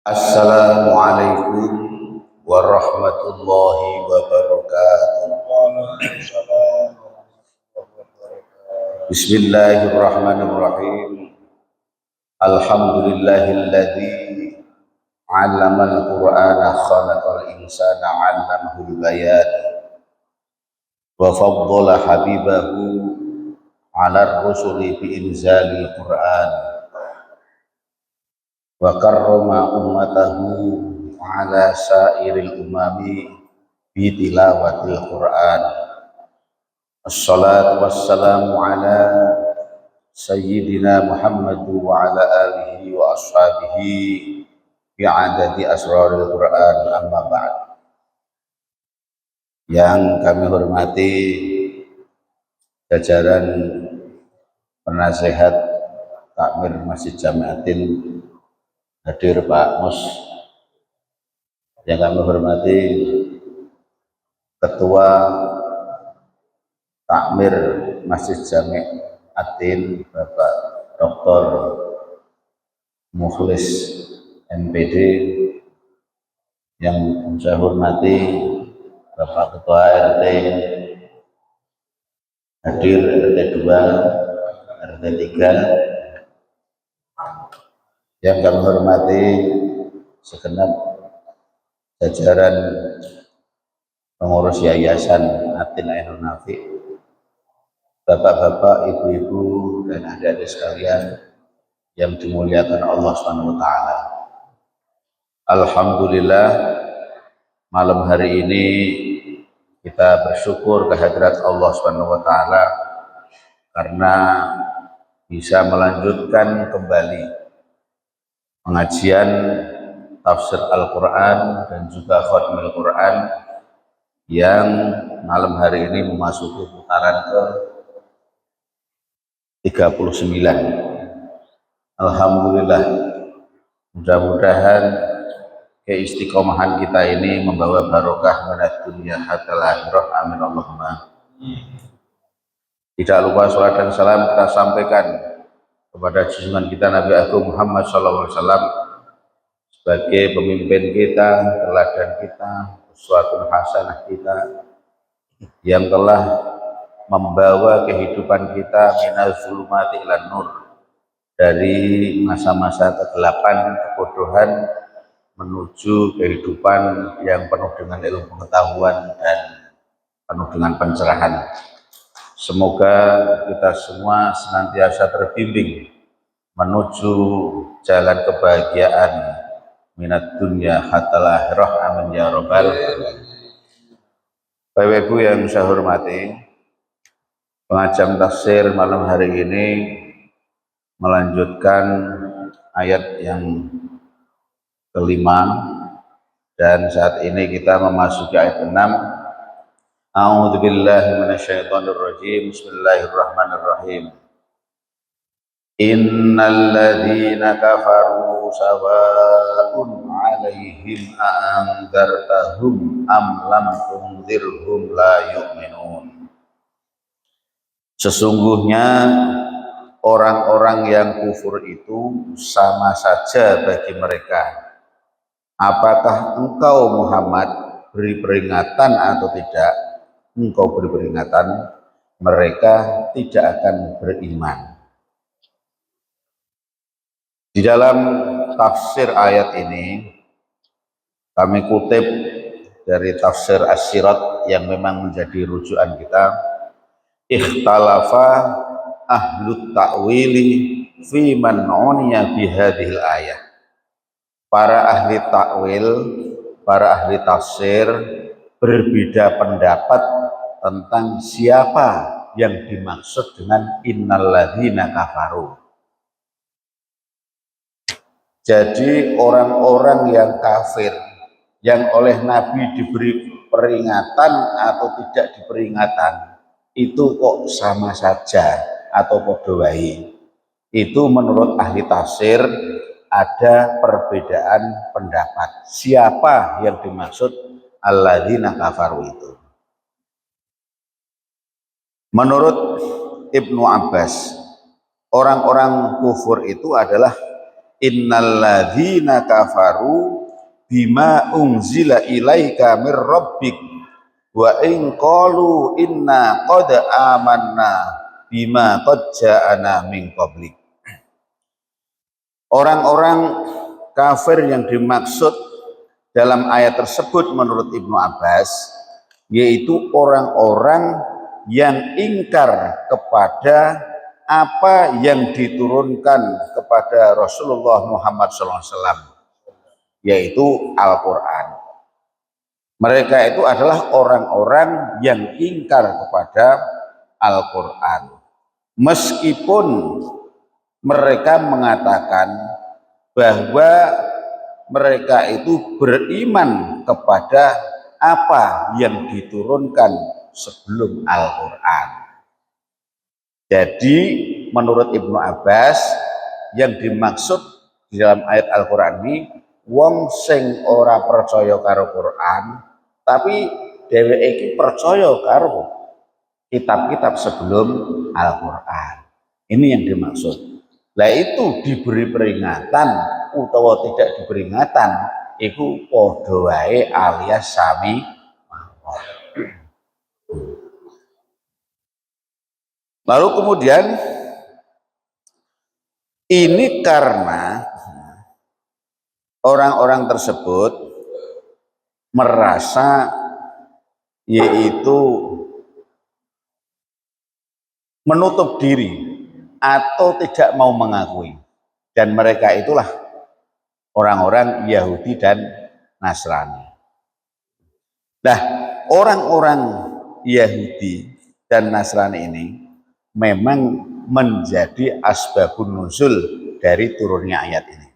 Assalamualaikum warahmatullahi wabarakatuh. Bismillahirrahmanirrahim. Alhamdulillahilladzi 'allamal Qur'ana khalaqal insana 'allamahul bayan wa faddala habibahu 'alar rusuli bi inzalil Qur'an wa karrama ummatahu ala sairil umami bi tilawatil Qur'an. Assalatu wassalamu ala sayyidina Muhammad wa ala alihi wa ashabihi bi adadi asraril Qur'an, amma ba'd. Yang kami hormati jajaran penasehat takmir Masjid Jamiatin, hadir Pak Mus. Yang kami hormati Ketua Takmir Masjid Jamiatin Bapak Dr. Mukhlis MPD. Yang saya hormati Bapak Ketua RT, hadir RT 2, RT 3. Yang kami hormati segenap jajaran pengurus Yayasan Atin Ainun Nafi, bapak-bapak, ibu-ibu, dan adik-adik sekalian yang dimuliakan Allah Subhanahu wa taala. Alhamdulillah, malam hari ini kita bersyukur kehadirat Allah Subhanahu wa taala karena bisa melanjutkan kembali pengajian tafsir Al-Quran dan juga khatmil Quran yang malam hari ini memasuki putaran ke 39. Alhamdulillah, mudah-mudahan keistiqomahan kita ini membawa barokah minad dunya hatal akhirah, amin Allahumma. Tidak lupa salat dan salam kita sampaikan kepada junjungan kita Nabi Agung Muhammad SAW sebagai pemimpin kita, teladan kita, uswatun hasanah kita, yang telah membawa kehidupan kita minaz zulumati ilan nur, dari masa-masa kegelapan, kebodohan, menuju kehidupan yang penuh dengan ilmu pengetahuan dan penuh dengan pencerahan. Semoga kita semua senantiasa terbimbing menuju jalan kebahagiaan minat dunia hatal akhirah, amin ya robbal. Bapak Ibu yang saya hormati, pengajian tafsir malam hari ini melanjutkan ayat yang kelima, dan saat ini kita memasuki ayat 6. A'udzubillahi minasyaitonirrajim. Bismillahirrahmanirrahim. Innal ladzina kafaru sawa'un 'alaihim a'andzartahum am lam tunzirhum la yu'minun. Sesungguhnya orang-orang yang kufur itu sama saja bagi mereka. Apakah engkau Muhammad beri peringatan atau tidak? Engkau beri peringatan, mereka tidak akan beriman. Di dalam tafsir ayat ini kami kutip dari tafsir As-Sirat yang memang menjadi rujukan kita. Ikhtalafa ahlut ta'wili fi man uniya bihadhil ayah. Para ahli takwil, para ahli tafsir berbeda pendapat tentang siapa yang dimaksud dengan innalladzina kafaru. Jadi orang-orang yang kafir yang oleh Nabi diberi peringatan atau tidak diperingatan itu kok sama saja atau podo wae. Itu menurut ahli tafsir ada perbedaan pendapat. Siapa yang dimaksud alladzina kafaru itu? Menurut Ibnu Abbas, orang-orang kufur itu adalah innalladzina kafaru bima unzila ilaika mir rabbik wa in qalu inna qad amanna bima qad ja'ana min qablik. Orang-orang kafir yang dimaksud dalam ayat tersebut menurut Ibnu Abbas yaitu orang-orang yang ingkar kepada apa yang diturunkan kepada Rasulullah Muhammad SAW, yaitu Al-Quran. Mereka itu adalah orang-orang yang ingkar kepada Al-Quran, meskipun mereka mengatakan bahwa mereka itu beriman kepada apa yang diturunkan sebelum Al-Quran. Jadi menurut Ibnu Abbas yang dimaksud di dalam ayat Al-Quran ini wong sing ora percaya karo Quran tapi dheweke iki percaya karo kitab-kitab sebelum Al-Quran. Ini yang dimaksud. Lah itu diberi peringatan utawa tidak diberi peringatan iku padha wae alias sami mawon. Lalu kemudian ini karena orang-orang tersebut merasa yaitu menutup diri atau tidak mau mengakui, dan mereka itulah orang-orang Yahudi dan Nasrani. Nah, orang-orang Yahudi dan Nasrani ini memang menjadi asbabun nuzul dari turunnya ayat ini.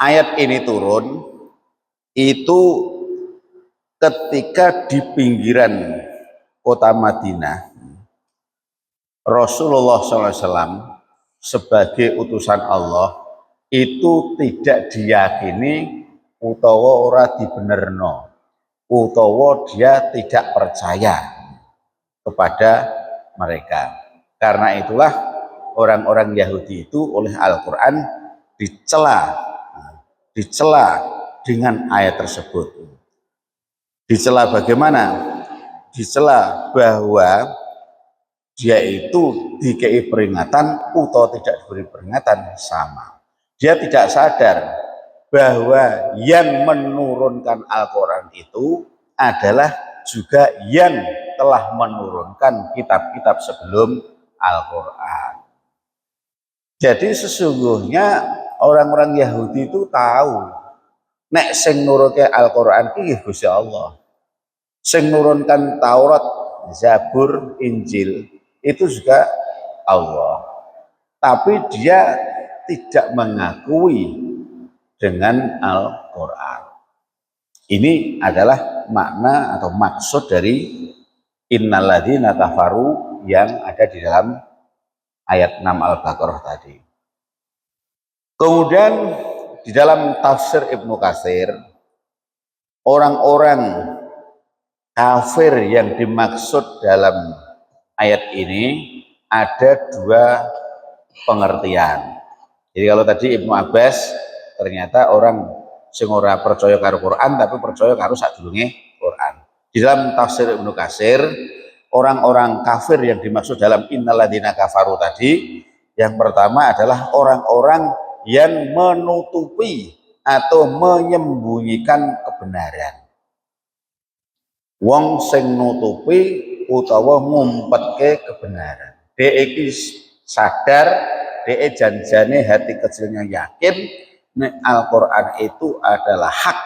Ayat ini turun itu ketika di pinggiran kota Madinah Rasulullah SAW sebagai utusan Allah itu tidak diyakini utawa ora dibenerno utawa dia tidak percaya kepada mereka. Karena itulah orang-orang Yahudi itu oleh Al-Quran dicela dengan ayat tersebut. Dicela bagaimana? Dicela bahwa dia itu dikei peringatan atau tidak diberi peringatan sama. Dia tidak sadar bahwa yang menurunkan Al-Quran itu adalah juga yang telah menurunkan kitab-kitab sebelum Al-Quran. Jadi sesungguhnya orang-orang Yahudi itu tahu nek sing nurunke Al-Quran iki Gusti Allah. Sing nurunkan Taurat, Zabur, Injil itu juga Allah. Tapi dia tidak mengakui dengan Al-Quran. Ini adalah makna atau maksud dari innalladzina kafaru yang ada di dalam ayat 6 Al-Baqarah tadi. Kemudian di dalam tafsir Ibnu Katsir, orang-orang kafir yang dimaksud dalam ayat ini ada dua pengertian. Jadi kalau tadi Ibnu Abbas ternyata orang sing ora percaya karo Quran tapi percaya karo sadurunge Quran. Di dalam tafsir Ibnu Katsir, orang-orang kafir yang dimaksud dalam innalladzina kafaru tadi, yang pertama adalah orang-orang yang menutupi atau menyembunyikan kebenaran. Wong sing nutupi utawa ngumpetke kebenaran. Dhek iki sadar, dhek janjane hati kecilnya yakin nek Al-Quran itu adalah hak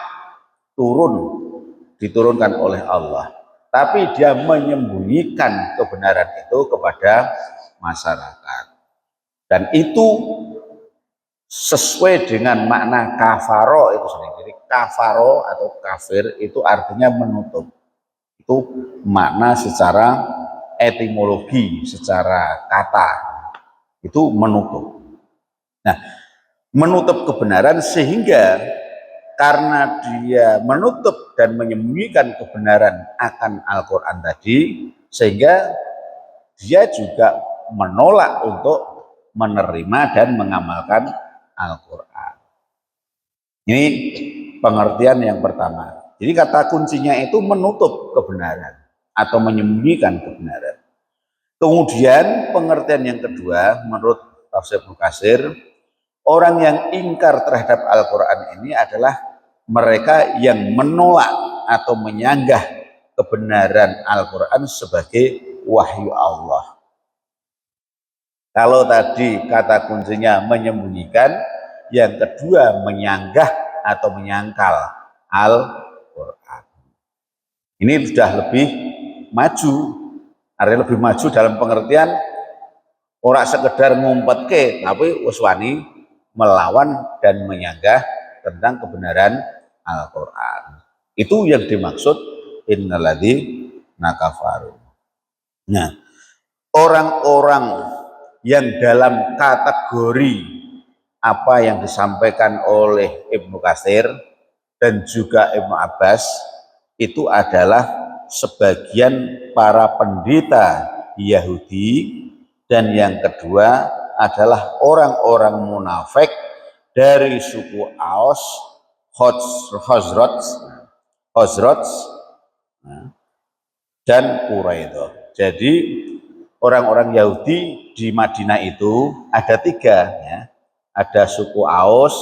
diturunkan oleh Allah. Tapi dia menyembunyikan kebenaran itu kepada masyarakat. Dan itu sesuai dengan makna kafaro itu sendiri. Jadi kafaro atau kafir itu artinya menutup. Itu makna secara etimologi, secara kata itu menutup. Nah, menutup kebenaran sehingga karena dia menutup dan menyembunyikan kebenaran akan Al-Quran tadi, sehingga dia juga menolak untuk menerima dan mengamalkan Al-Quran. Ini pengertian yang pertama. Jadi kata kuncinya itu menutup kebenaran atau menyembunyikan kebenaran. Kemudian pengertian yang kedua menurut tafsir Ibnu Katsir, orang yang ingkar terhadap Al-Quran ini adalah mereka yang menolak atau menyanggah kebenaran Al-Quran sebagai wahyu Allah. Kalau tadi kata kuncinya menyembunyikan, yang kedua menyanggah atau menyangkal Al-Quran. Ini sudah lebih maju, artinya lebih maju dalam pengertian ora sekedar ngumpet ke, tapi wis wani melawan dan menyanggah tentang kebenaran Al-Quran. Itu yang dimaksud innalladzina kafaru. Nah, orang-orang yang dalam kategori apa yang disampaikan oleh Ibnu Katsir dan juga Ibnu Abbas itu adalah sebagian para pendeta Yahudi, dan yang kedua adalah orang-orang munafik dari suku Aus, Khazraj dan Quraidah. Jadi orang-orang Yahudi di Madinah itu ada tiga, ya. Ada suku Aus,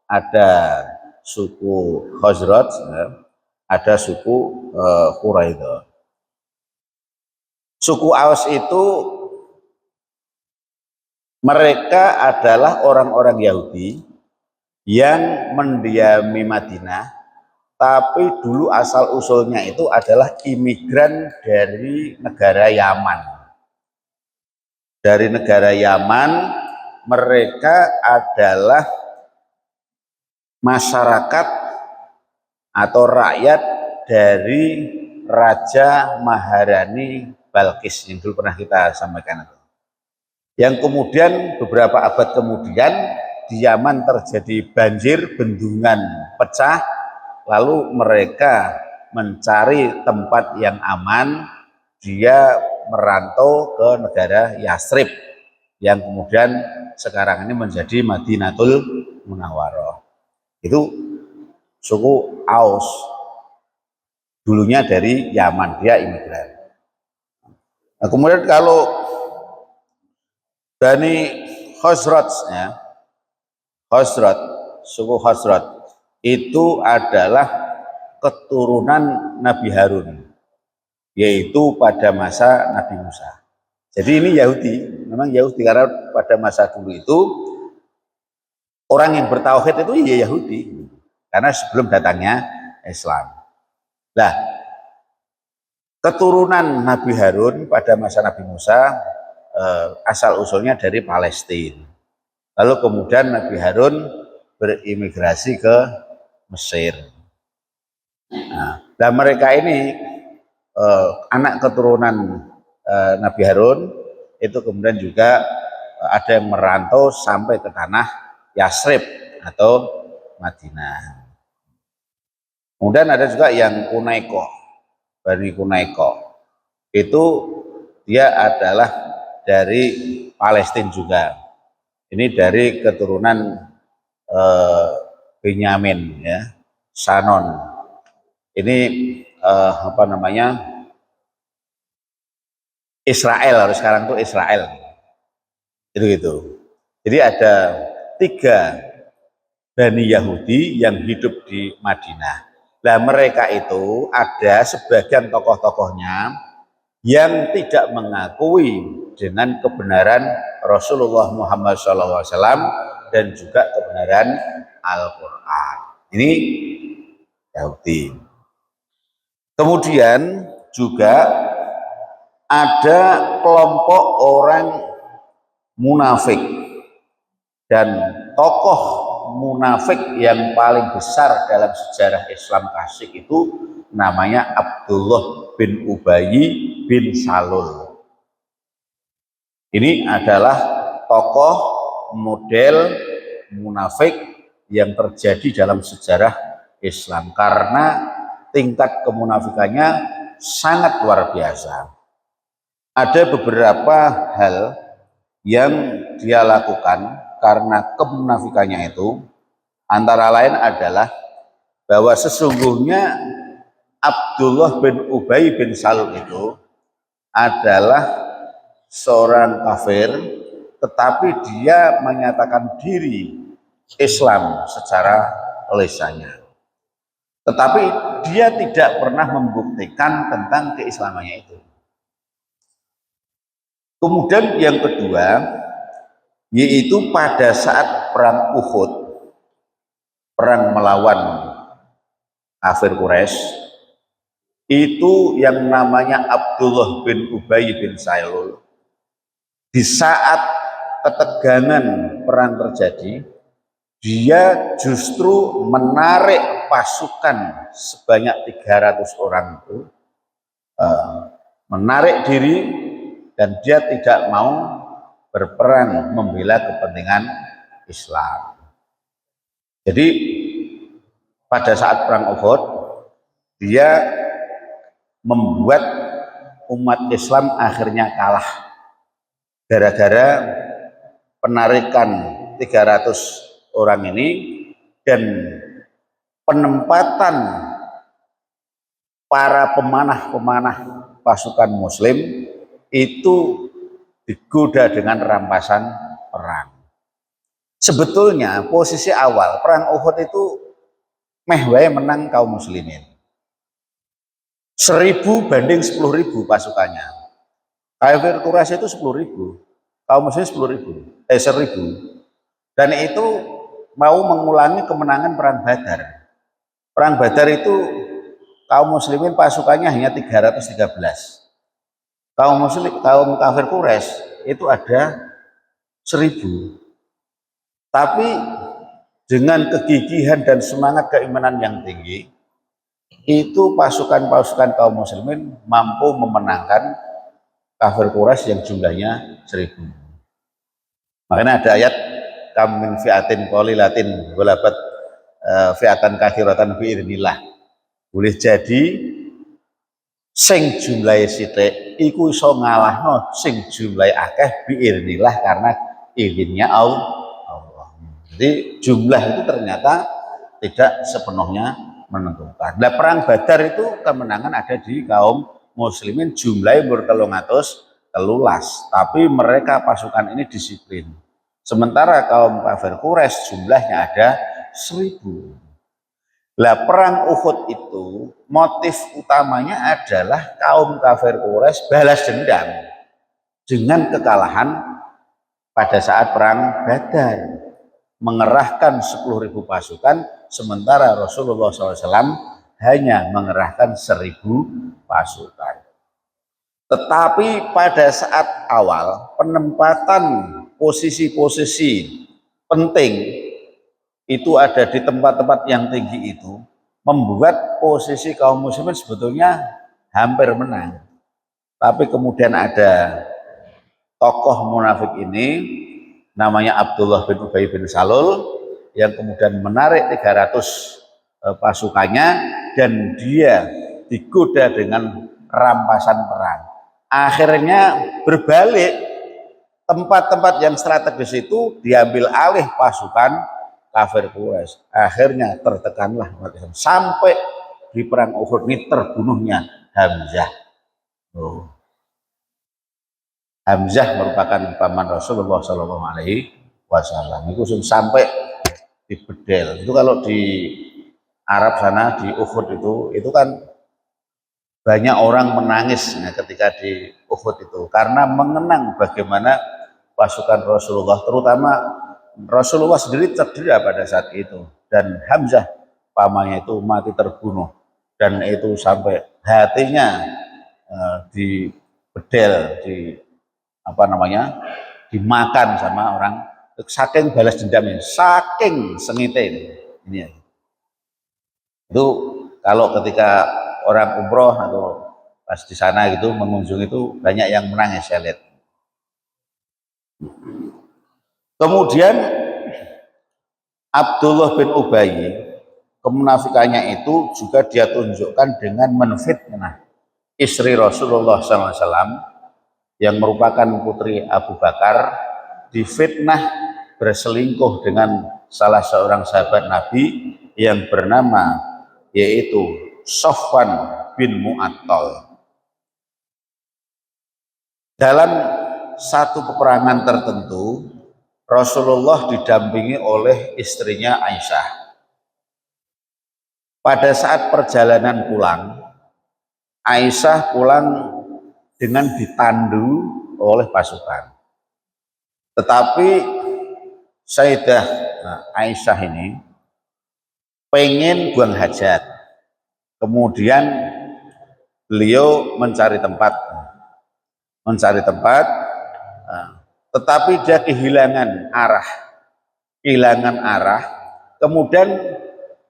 ada suku Khazraj, ya. Ada suku Quraidah. Suku Aus itu mereka adalah orang-orang Yahudi yang mendiami Madinah, tapi dulu asal usulnya itu adalah imigran dari negara Yaman. Dari negara Yaman, mereka adalah masyarakat atau rakyat dari Raja Maharani Balkis yang dulu pernah kita sampaikan. Yang kemudian beberapa abad kemudian di Yaman terjadi banjir, bendungan pecah, lalu mereka mencari tempat yang aman, dia merantau ke negara Yasrib yang kemudian sekarang ini menjadi Madinatul Munawwarah. Itu suku Aus, dulunya dari Yaman, dia imigran. Nah, kemudian kalau Bani Khazraj, ya, suku Khazraj itu adalah keturunan Nabi Harun, yaitu pada masa Nabi Musa. Jadi ini Yahudi, memang Yahudi karena pada masa dulu itu orang yang bertauhid itu ya Yahudi, karena sebelum datangnya Islam. Nah, keturunan Nabi Harun pada masa Nabi Musa asal usulnya dari Palestina. Lalu kemudian Nabi Harun berimigrasi ke Mesir. Nah, dan mereka ini anak keturunan Nabi Harun itu kemudian juga ada yang merantau sampai ke tanah Yasrib atau Madinah. Kemudian ada juga yang Kunaiko, Bani Kunaiko. Itu dia adalah dari Palestina juga. Ini dari keturunan Benyamin, ya, Sanon. Ini apa namanya, Israel, harus sekarang tuh Israel. Gitu. Jadi ada 3 Bani Yahudi yang hidup di Madinah. Nah, mereka itu ada sebagian tokoh-tokohnya yang tidak mengakui dengan kebenaran Rasulullah Muhammad SAW dan juga kebenaran Al-Quran. Ini Yahudi. Kemudian juga ada kelompok orang munafik, dan tokoh munafik yang paling besar dalam sejarah Islam klasik itu namanya Abdullah bin Ubay bin Salul. Ini adalah tokoh model munafik yang terjadi dalam sejarah Islam karena tingkat kemunafikannya sangat luar biasa. Ada beberapa hal yang dia lakukan karena kemunafikannya itu antara lain adalah bahwa sesungguhnya Abdullah bin Ubay bin Salul itu adalah seorang kafir, tetapi dia menyatakan diri Islam secara lisannya. Tetapi dia tidak pernah membuktikan tentang keislamannya itu. Kemudian yang kedua, yaitu pada saat perang Uhud, perang melawan kafir Quraisy, itu yang namanya Abdullah bin Ubay bin Salul, di saat ketegangan perang terjadi, dia justru menarik pasukan sebanyak 300 orang itu, menarik diri, dan dia tidak mau berperang membela kepentingan Islam. Jadi pada saat perang Uhud, dia membuat umat Islam akhirnya kalah gara-gara penarikan 300 orang ini dan penempatan para pemanah-pemanah pasukan muslim itu digoda dengan rampasan perang. Sebetulnya posisi awal perang Uhud itu meh wae menang kaum muslimin. 1000 banding 10.000 pasukannya. Kafir Quraisy itu 10.000, kaum muslimin 10.000. Dan itu mau mengulangi kemenangan perang Badar. Perang Badar itu kaum muslimin pasukannya hanya 313. Kaum kafir Quraisy itu ada 1000. Tapi dengan kegigihan dan semangat keimanan yang tinggi, itu pasukan-pasukan kaum muslimin mampu memenangkan kafir Quraisy yang jumlahnya 1000. Makanya ada ayat kam min fi'atin qalilatin ghalabat fi'atan katsiratan bi idznillah. Boleh jadi sing jumlahe sithik iku iso ngalahno sing jumlahe akeh bi idznillah karena izinnya Allah. Jadi jumlah itu ternyata tidak sepenuhnya menentukan. Nah, perang Badar itu kemenangan ada di kaum muslimin, jumlahnya bertelungatus telulas, tapi mereka pasukan ini disiplin. Sementara kaum kafir Quraisy jumlahnya ada 1000. Lah perang Uhud itu motif utamanya adalah kaum kafir Quraisy balas dendam dengan kekalahan pada saat perang Badar, mengerahkan 10.000 pasukan, sementara Rasulullah SAW hanya mengerahkan 1.000 pasukan. Tetapi pada saat awal penempatan posisi-posisi penting itu ada di tempat-tempat yang tinggi itu, membuat posisi kaum muslimin sebetulnya hampir menang. Tapi kemudian ada tokoh munafik ini namanya Abdullah bin Ubay bin Salul yang kemudian menarik 300 pasukannya dan dia digoda dengan rampasan perang. Akhirnya berbalik, tempat-tempat yang strategis itu diambil alih pasukan kafir Quraisy. Akhirnya tertekanlah sampai di perang Uhud ini terbunuhnya Hamzah. Hamzah merupakan paman Rasulullah Shallallahu Alaihi Wasallam. Itu sampai di bedel. Itu kalau di Arab sana di Uhud itu kan banyak orang menangis ketika di Uhud itu karena mengenang bagaimana pasukan Rasulullah, terutama Rasulullah sendiri cedera pada saat itu dan Hamzah pamannya itu mati terbunuh dan itu sampai hatinya di bedel, dimakan sama orang, saking balas dendamnya, saking sengite ini. Itu kalau ketika orang umroh atau pas di sana gitu mengunjungi itu banyak yang menangis saya lihat. Kemudian Abdullah bin Ubay, kemunafikannya itu juga dia tunjukkan dengan menfitnah istri Rasulullah SAW yang merupakan putri Abu Bakar difitnah berselingkuh dengan salah seorang sahabat Nabi yang bernama yaitu Sofwan bin Mu'attal. Dalam satu peperangan tertentu, Rasulullah didampingi oleh istrinya Aisyah. Pada saat perjalanan pulang, Aisyah pulang dengan ditandu oleh pasukan. Tetapi Sayyidah Aisyah ini pengen buang hajat. Kemudian beliau mencari tempat, tetapi dia kehilangan arah. Kemudian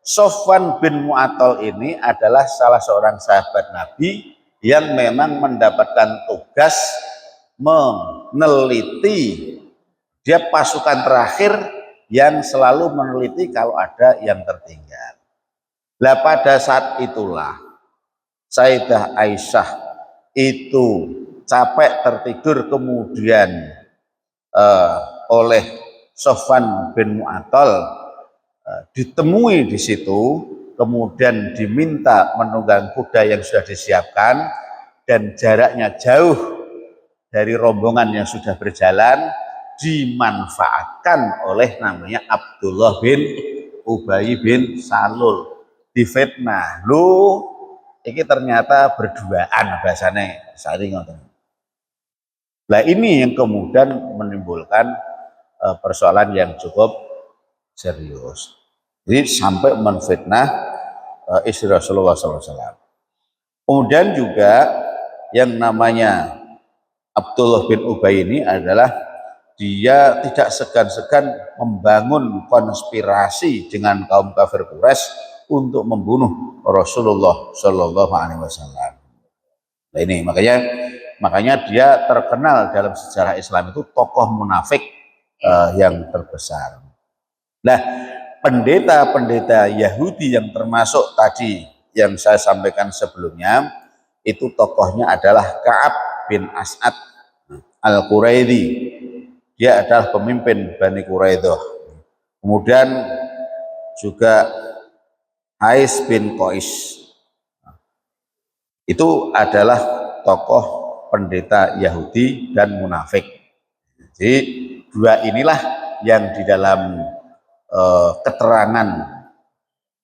Sofwan bin Mu'attal ini adalah salah seorang sahabat Nabi yang memang mendapatkan tugas meneliti. Dia pasukan terakhir yang selalu meneliti kalau ada yang tertinggal. Nah, pada saat itulah Sayyidah Aisyah itu capek tertidur, kemudian oleh Sofwan bin Mu'attal ditemui di situ, kemudian diminta menunggang kuda yang sudah disiapkan dan jaraknya jauh dari rombongan yang sudah berjalan, dimanfaatkan oleh namanya Abdullah bin Ubay bin Salul. Difitnah, ini ternyata berduaan bahasanya saring ngoten. Nah, ini yang kemudian menimbulkan persoalan yang cukup serius. Jadi sampai menfitnah istri Rasulullah SAW. Kemudian juga yang namanya Abdullah bin Ubay ini adalah dia tidak segan-segan membangun konspirasi dengan kaum kafir Quraisy untuk membunuh Rasulullah Shallallahu Alaihi Wasallam. Nah, ini makanya dia terkenal dalam sejarah Islam itu tokoh munafik yang terbesar. Nah, pendeta-pendeta Yahudi yang termasuk tadi yang saya sampaikan sebelumnya, itu tokohnya adalah Ka'ab bin As'ad Al-Quraidhi. Dia adalah pemimpin Bani Quraidah. Kemudian juga Hais bin Qais. Itu adalah tokoh pendeta Yahudi dan munafik. Jadi dua inilah yang di dalam keterangan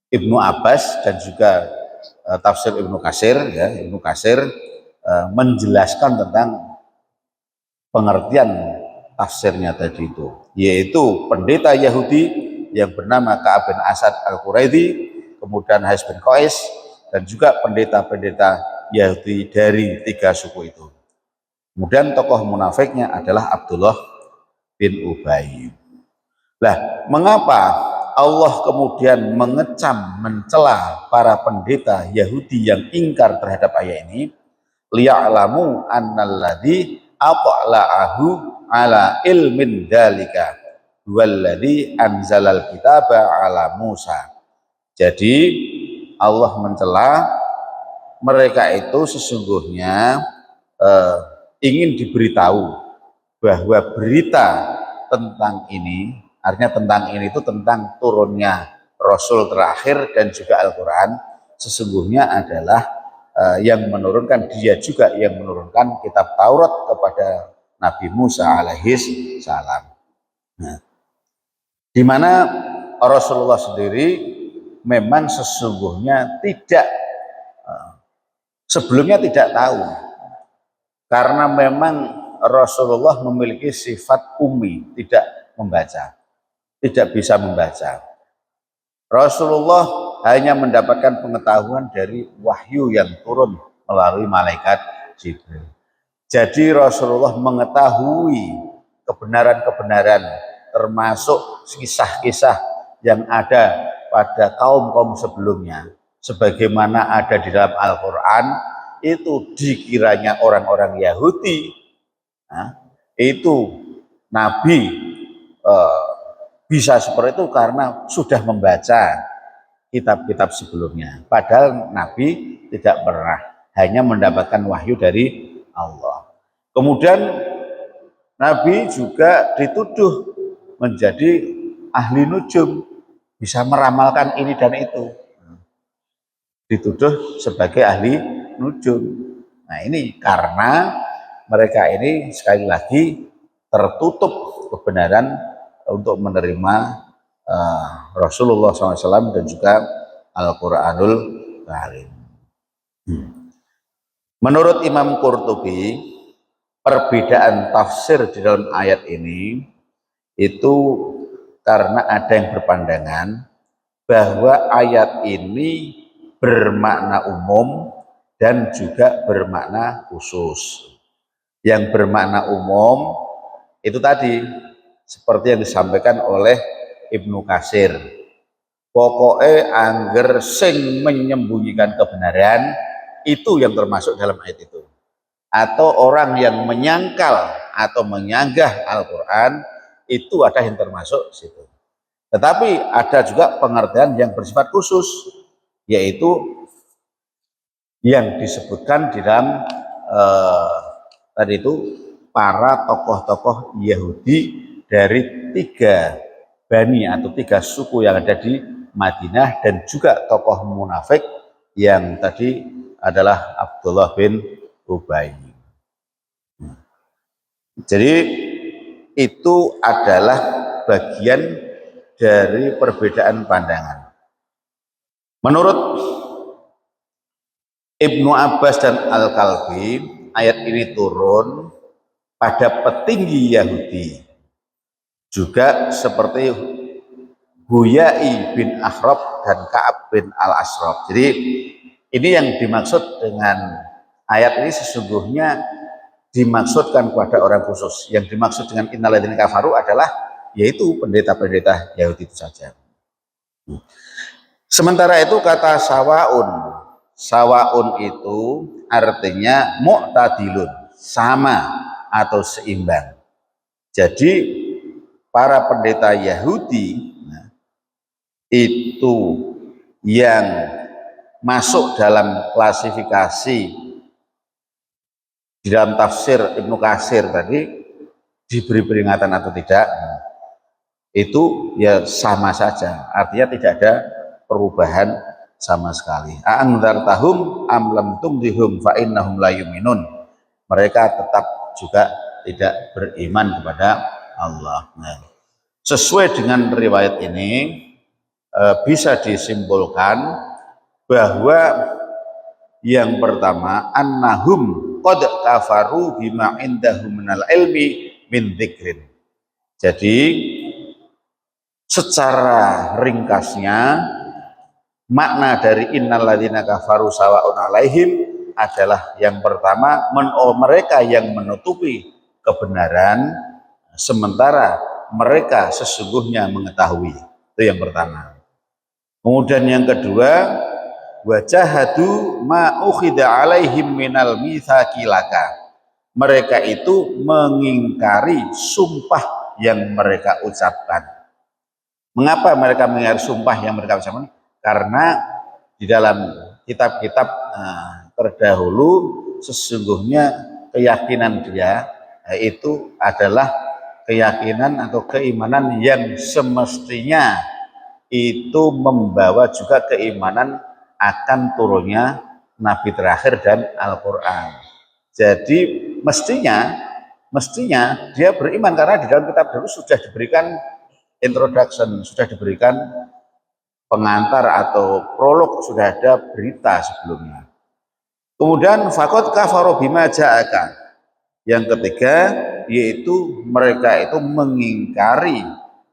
Ibnu Abbas dan juga tafsir Ibnu Katsir, ya, Ibnu Katsir menjelaskan tentang pengertian tafsirnya tadi itu, yaitu pendeta Yahudi yang bernama Ka'ab bin As'ad Al-Quraidhi, kemudian Hais bin Qais, dan juga pendeta-pendeta Yahudi dari tiga suku itu. Kemudian tokoh munafiknya adalah Abdullah bin Ubay. Nah, mengapa Allah kemudian mengecam, mencela para pendeta Yahudi yang ingkar terhadap ayat ini? Liya'lamu annalladzi aqla'ahu ala ilmin dalika walladzi anzalal kitaba ala Musa. Jadi Allah mencela mereka itu sesungguhnya ingin diberitahu bahwa berita tentang ini, artinya tentang ini itu tentang turunnya Rasul terakhir dan juga Al-Quran, sesungguhnya adalah yang menurunkan, dia juga yang menurunkan kitab Taurat kepada Nabi Musa alaihi salam. Nah, di mana Rasulullah sendiri memang sesungguhnya sebelumnya tidak tahu, karena memang Rasulullah memiliki sifat ummi, tidak membaca, tidak bisa membaca. Rasulullah hanya mendapatkan pengetahuan dari wahyu yang turun melalui malaikat Jibril. Jadi Rasulullah mengetahui kebenaran-kebenaran, termasuk kisah-kisah yang ada pada kaum-kaum sebelumnya, sebagaimana ada di dalam Al-Quran. Itu dikiranya orang-orang Yahudi, itu Nabi bisa seperti itu karena sudah membaca kitab-kitab sebelumnya, padahal Nabi tidak pernah, hanya mendapatkan wahyu dari Allah. Kemudian Nabi juga dituduh menjadi ahli nujum, bisa meramalkan ini dan itu. Dituduh sebagai ahli nujum. Nah ini karena mereka ini sekali lagi tertutup kebenaran untuk menerima Rasulullah SAW dan juga Al-Quranul Karim. Menurut Imam Qurtubi, perbedaan tafsir di dalam ayat ini itu karena ada yang berpandangan bahwa ayat ini bermakna umum dan juga bermakna khusus. Yang bermakna umum itu tadi seperti yang disampaikan oleh Ibnu Katsir. Pokoknya angger sing menyembunyikan kebenaran itu yang termasuk dalam ayat itu. Atau orang yang menyangkal atau menyanggah Al-Quran itu ada yang termasuk situ. Tetapi ada juga pengertian yang bersifat khusus, yaitu yang disebutkan di dalam tadi itu para tokoh-tokoh Yahudi dari 3 bani atau 3 suku yang ada di Madinah dan juga tokoh munafik yang tadi adalah Abdullah bin Ubay. Jadi itu adalah bagian dari perbedaan pandangan. Menurut Ibnu Abbas dan Al-Kalbi, ayat ini turun pada petinggi Yahudi, juga seperti Huyai bin Akhrab dan Ka'ab bin Al-Ashraf. Jadi ini yang dimaksud dengan ayat ini sesungguhnya dimaksudkan kepada orang khusus. Yang dimaksud dengan innalladzina kafaru adalah yaitu pendeta-pendeta Yahudi itu saja. Sementara itu kata sawaun itu artinya mu'tadilun, sama atau seimbang. Jadi para pendeta Yahudi itu yang masuk dalam klasifikasi di dalam tafsir Ibnu Katsir tadi diberi peringatan atau tidak, itu ya sama saja, artinya tidak ada perubahan sama sekali. Anzartahum am lam tumdihum fa innahum la yu'minun. Mereka tetap juga tidak beriman kepada Allah. Nah, sesuai dengan riwayat ini bisa disimpulkan bahwa yang pertama annahum qad kafaru bima indahum minal ilmi min dzikrin. Jadi secara ringkasnya makna dari innalladzina kafaru sawaun alaihim adalah yang pertama mereka yang menutupi kebenaran sementara mereka sesungguhnya mengetahui. Itu yang pertama. Kemudian yang kedua, wajahadu ma ukhida alaihim minal mitsaqi laka. Mereka itu mengingkari sumpah yang mereka ucapkan. Mengapa mereka mengingkari sumpah yang mereka ucapkan? Karena di dalam kitab-kitab terdahulu sesungguhnya keyakinan dia itu adalah keyakinan atau keimanan yang semestinya itu membawa juga keimanan akan turunnya Nabi terakhir dan Al-Quran. Jadi mestinya dia beriman karena di dalam kitab dulu sudah diberikan introduction, sudah diberikan pengantar atau prolog, sudah ada berita sebelumnya. Kemudian faqad kafaru bima ja'aka. Yang ketiga yaitu mereka itu mengingkari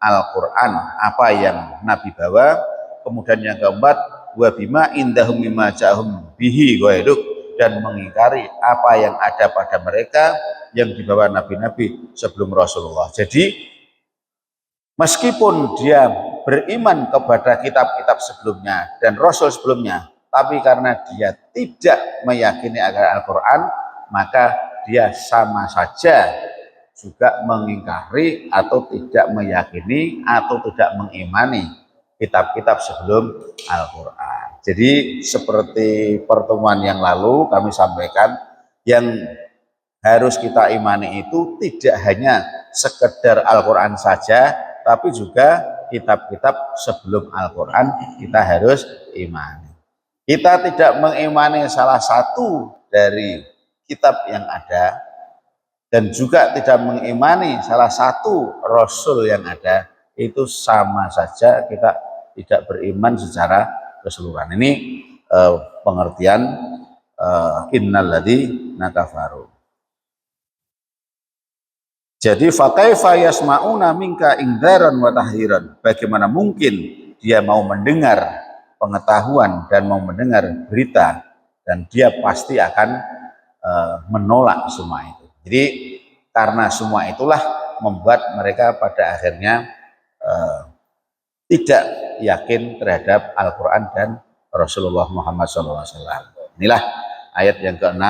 Al-Quran, apa yang Nabi bawa. Kemudian yang keempat, wa bima indahum mimma ja'ahum bihi ghairuk, dan mengingkari apa yang ada pada mereka yang dibawa nabi-nabi sebelum Rasulullah. Jadi meskipun dia beriman kepada kitab-kitab sebelumnya dan Rasul sebelumnya, tapi karena dia tidak meyakini akan Al-Quran, maka dia sama saja juga mengingkari atau tidak meyakini atau tidak mengimani kitab-kitab sebelum Al-Quran. Jadi seperti pertemuan yang lalu kami sampaikan, yang harus kita imani itu tidak hanya sekedar Al-Quran saja, tapi juga kitab-kitab sebelum Al-Quran kita harus imani. Kita tidak mengimani salah satu dari kitab yang ada, dan juga tidak mengimani salah satu Rasul yang ada, itu sama saja kita tidak beriman secara keseluruhan. Ini pengertian innalladzina kafaru. Jadi fakaifa yasma'una minka ingdaran wa tahdiran. Bagaimana mungkin dia mau mendengar pengetahuan dan mau mendengar berita, dan dia pasti akan menolak semua itu. Jadi karena semua itulah membuat mereka pada akhirnya tidak yakin terhadap Al-Quran dan Rasulullah Muhammad SAW. Inilah ayat yang ke-6,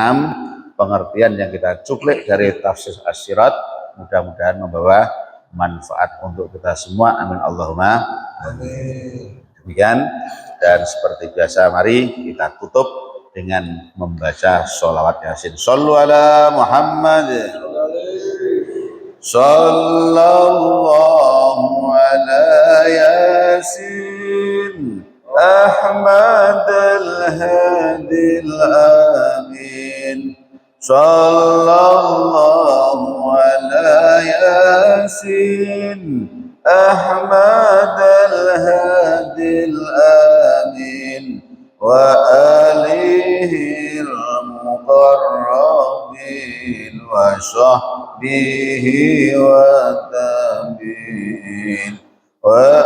pengertian yang kita cuplik dari tafsir Asy-Syirat. Mudah-mudahan membawa manfaat untuk kita semua. Amin Allahumma amin. Demikian, dan seperti biasa mari kita tutup dengan membaca sholawat Yasin. Shallu ala Muhammad. Sallallahu ala Yasin Ahmad al-Hadi al-Amin. Sallallahu ala Yasin Ahmad al-Hadi al-Amin wa alihi al-muqarrabin wa sahbihi wa tabi'in wa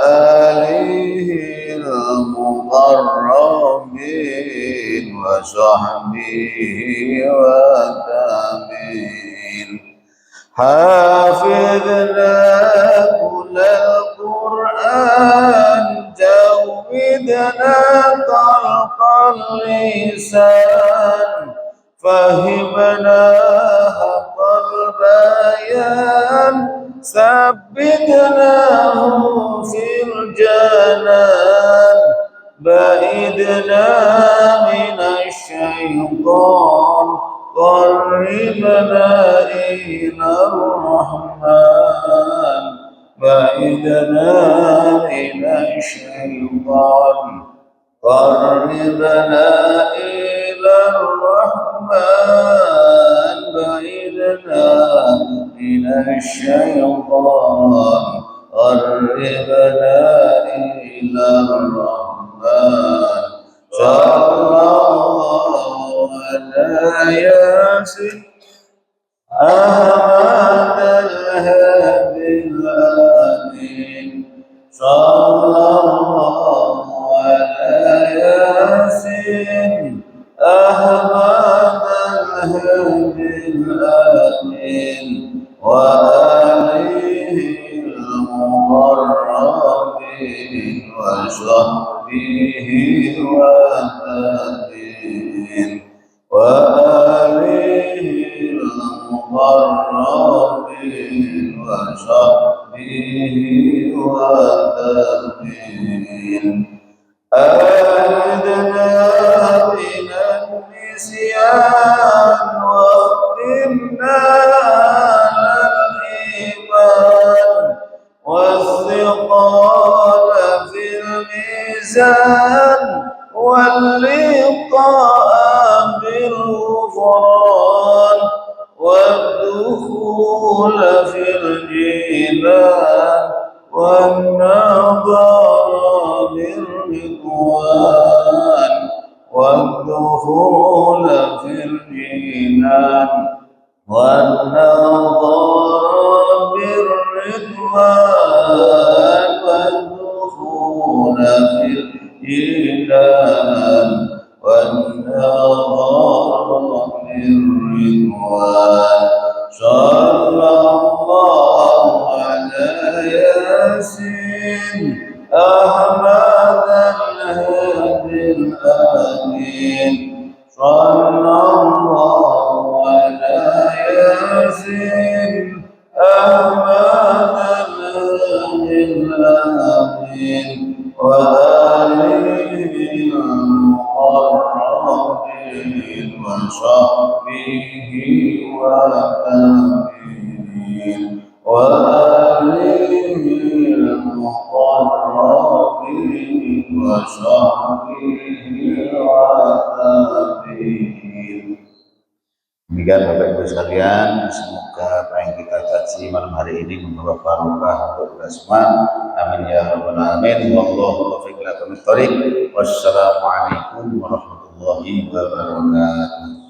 alihi al-muqarrabin wa sahbihi wa tabi'in. Hafidna kullal Qur'an jawidna qalqal lisan fahimna haqal bayan sabbitnahu fil janan ba'idna minasy syaitan qarribna ilar rahman ba'idna minasy syaitan qarribna ilar rahman ba'idna minasy syaitan qarribna ilar rahman. Sallallahu ala Yasin Ahmad al-Hadi al-Amin. Sallallahu ala Yasin Ahmad al-Hadi al-Amin wa alihi al-muqarrabin wa sahbihi wa tabi'in wa alihi al-muqarrabin wa sahbihi wa tabi'in. أعدنا من النسيان واختمنا على الإيمان والثقال في الميزان واللقاء بالغفران والدخول في الجنان والنظر بالرضوان والدخول في الجنان والنظر بالرضوان والدخول في الجنان والنظر بالرضوان. صلى الله على ياسين أحمد الهادي الأمين. صلى الله على ياسين أحمد الهادي الأمين. آله المقربين وصحبه والتابعين وآله المقربين وصحبه والتابعين. Demikian Bapak Ibu sekalian, semoga apa yang kita kaji malam hari ini membawa barokah untuk kita semua. Amin ya rabbal alamin. Wallahu taufiq ila aqwamit thoriq. Wassalamualaikum warahmatullahi wabarakatuh.